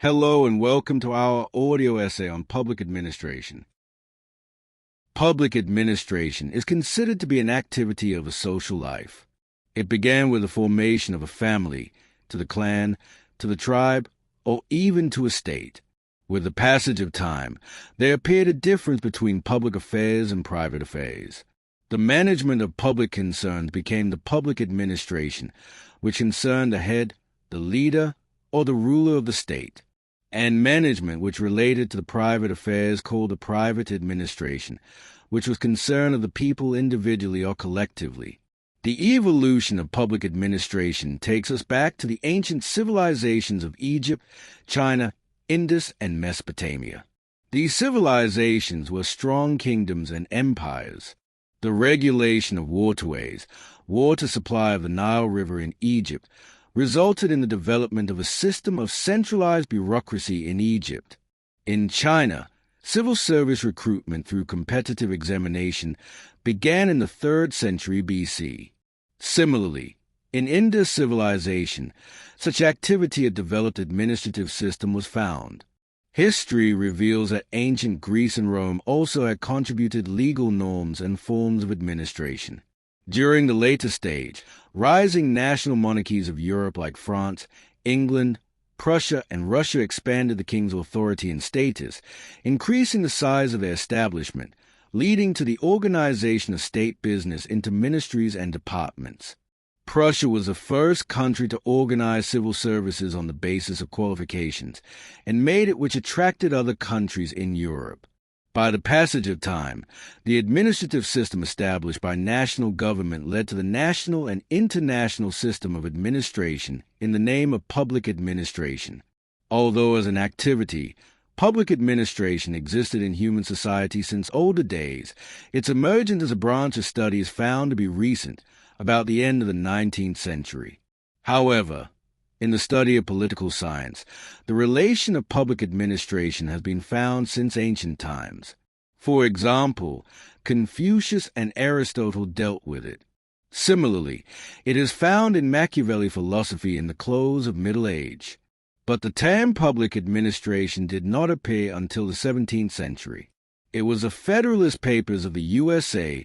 Hello and welcome to our audio essay on public administration. Public administration is considered to be an activity of a social life. It began with the formation of a family, to the clan, to the tribe, or even to a state. With the passage of time, there appeared a difference between public affairs and private affairs. The management of public concerns became the public administration, which concerned the head, the leader, or the ruler of the state, and management which related to the private affairs called the private administration, which was concern of the people individually or collectively. The evolution of public administration takes us back to the ancient civilizations of Egypt, China, Indus, and Mesopotamia. These civilizations were strong kingdoms and empires. The regulation of waterways, water supply of the Nile River in Egypt, resulted in the development of a system of centralized bureaucracy in Egypt. In China, civil service recruitment through competitive examination began in the 3rd century BC. Similarly, in Indus civilization, such activity a developed administrative system was found. History reveals that ancient Greece and Rome also had contributed legal norms and forms of administration. During the later stage, rising national monarchies of Europe like France, England, Prussia, and Russia expanded the king's authority and status, increasing the size of their establishment, leading to the organization of state business into ministries and departments. Prussia was the first country to organize civil services on the basis of qualifications, and made it which attracted other countries in Europe. By the passage of time, the administrative system established by national government led to the national and international system of administration in the name of public administration. Although as an activity, public administration existed in human society since older days, its emergence as a branch of study is found to be recent, about the end of the 19th century. However, in the study of political science, the relation of public administration has been found since ancient times. For example, Confucius and Aristotle dealt with it. Similarly, it is found in Machiavelli philosophy in the close of Middle Age. But the term public administration did not appear until the 17th century. It was the Federalist Papers of the USA,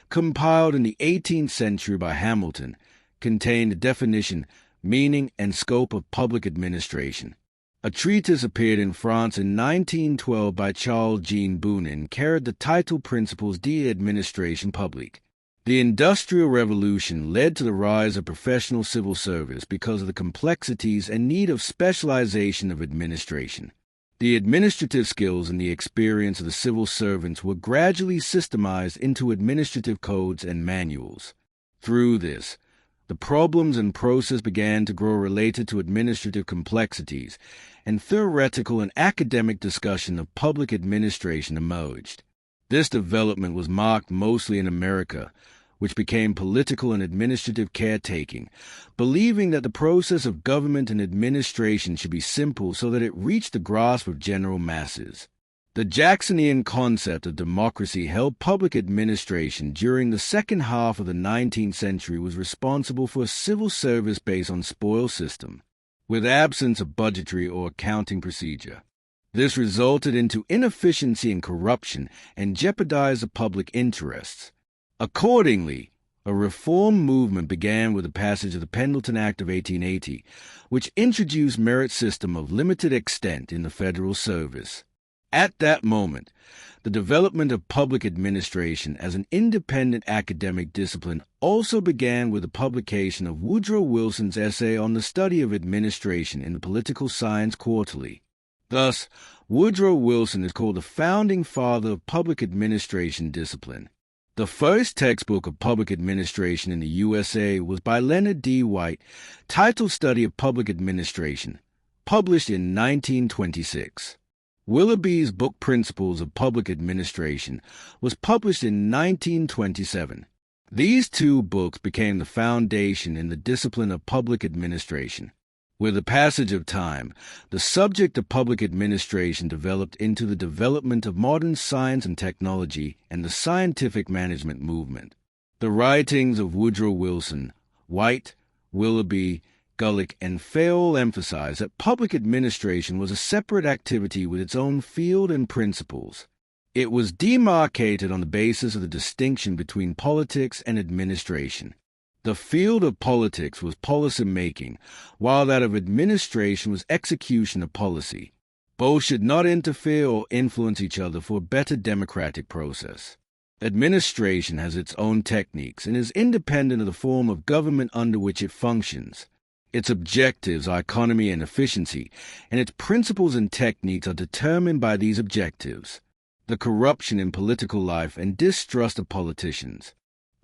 compiled in the 18th century by Hamilton, contained the definition, meaning, and scope of public administration. A treatise appeared in France in 1912 by Charles-Jean Boonin carried the title Principles d'administration publique. The Industrial Revolution led to the rise of professional civil service because of the complexities and need of specialization of administration. The administrative skills and the experience of the civil servants were gradually systemized into administrative codes and manuals. Through this, the problems and process began to grow related to administrative complexities, and theoretical and academic discussion of public administration emerged. This development was marked mostly in America, which became political and administrative caretaking, believing that the process of government and administration should be simple so that it reached the grasp of general masses. The Jacksonian concept of democracy held public administration during the second half of the 19th century was responsible for a civil service based on spoils system, with absence of budgetary or accounting procedure. This resulted into inefficiency and corruption and jeopardized the public interests. Accordingly, a reform movement began with the passage of the Pendleton Act of 1880, which introduced merit system of limited extent in the federal service. At that moment, the development of public administration as an independent academic discipline also began with the publication of Woodrow Wilson's essay on the study of administration in the Political Science Quarterly. Thus, Woodrow Wilson is called the founding father of public administration discipline. The first textbook of public administration in the USA was by Leonard D. White, titled Study of Public Administration, published in 1926. Willoughby's book Principles of Public Administration was published in 1927. These two books became the foundation in the discipline of public administration. With the passage of time, the subject of public administration developed into the development of modern science and technology and the scientific management movement. The writings of Woodrow Wilson, White, Willoughby, Gulick, and Fayol emphasized that public administration was a separate activity with its own field and principles. It was demarcated on the basis of the distinction between politics and administration. The field of politics was policy-making, while that of administration was execution of policy. Both should not interfere or influence each other for a better democratic process. Administration has its own techniques and is independent of the form of government under which it functions. Its objectives are economy and efficiency, and its principles and techniques are determined by these objectives. The corruption in political life and distrust of politicians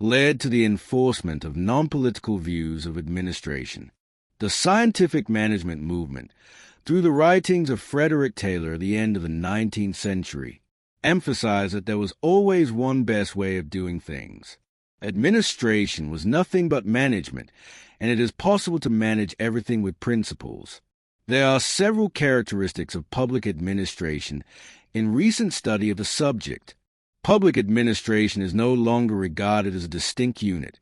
led to the enforcement of non-political views of administration. The scientific management movement, through the writings of Frederick Taylor at the end of the 19th century, emphasized that there was always one best way of doing things. Administration was nothing but management, and it is possible to manage everything with principles. There are several characteristics of public administration in recent study of the subject. Public administration is no longer regarded as a distinct unit.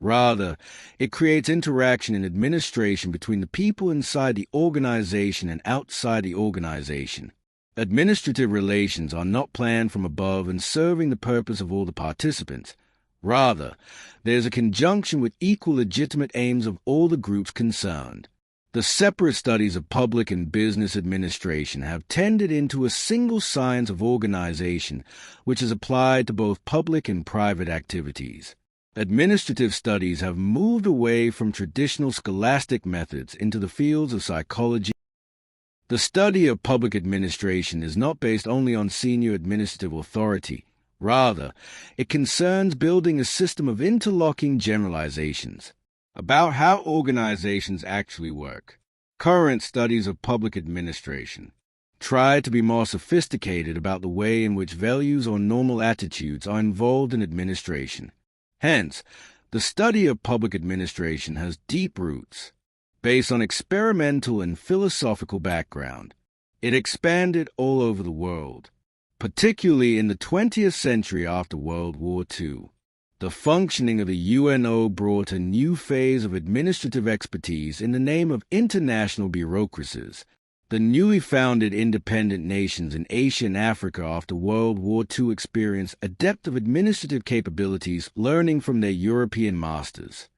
Rather, it creates interaction and administration between the people inside the organization and outside the organization. Administrative relations are not planned from above and serving the purpose of all the participants. Rather, there is a conjunction with equal legitimate aims of all the groups concerned. The separate studies of public and business administration have tended into a single science of organization, which is applied to both public and private activities. Administrative studies have moved away from traditional scholastic methods into the fields of psychology. The study of public administration is not based only on senior administrative authority. Rather, it concerns building a system of interlocking generalizations about how organizations actually work. Current studies of public administration try to be more sophisticated about the way in which values or normal attitudes are involved in administration. Hence, the study of public administration has deep roots. Based on experimental and philosophical background, it expanded all over the world, particularly in the 20th century after World War II. The functioning of the UNO brought a new phase of administrative expertise in the name of international bureaucracies. The newly founded independent nations in Asia and Africa after World War II experienced a depth of administrative capabilities learning from their European masters.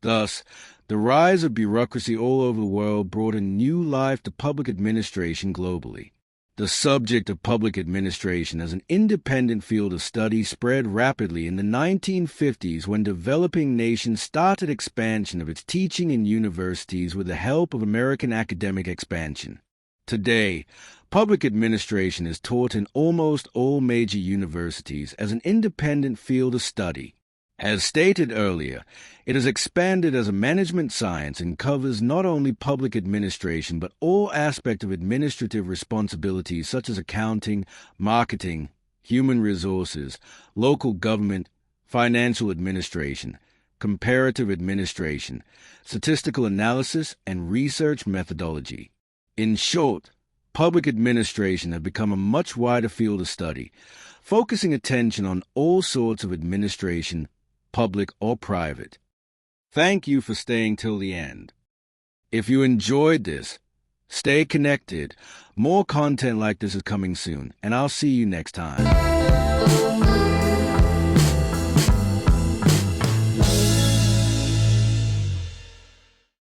Thus, the rise of bureaucracy all over the world brought a new life to public administration globally. The subject of public administration as an independent field of study spread rapidly in the 1950s when developing nations started expansion of its teaching in universities with the help of American academic expansion. Today, public administration is taught in almost all major universities as an independent field of study. As stated earlier, it has expanded as a management science and covers not only public administration but all aspects of administrative responsibilities such as accounting, marketing, human resources, local government, financial administration, comparative administration, statistical analysis, and research methodology. In short, public administration has become a much wider field of study, focusing attention on all sorts of administration, public or private. Thank you for staying till the end. If you enjoyed this, stay connected. More content like this is coming soon, and I'll see you next time.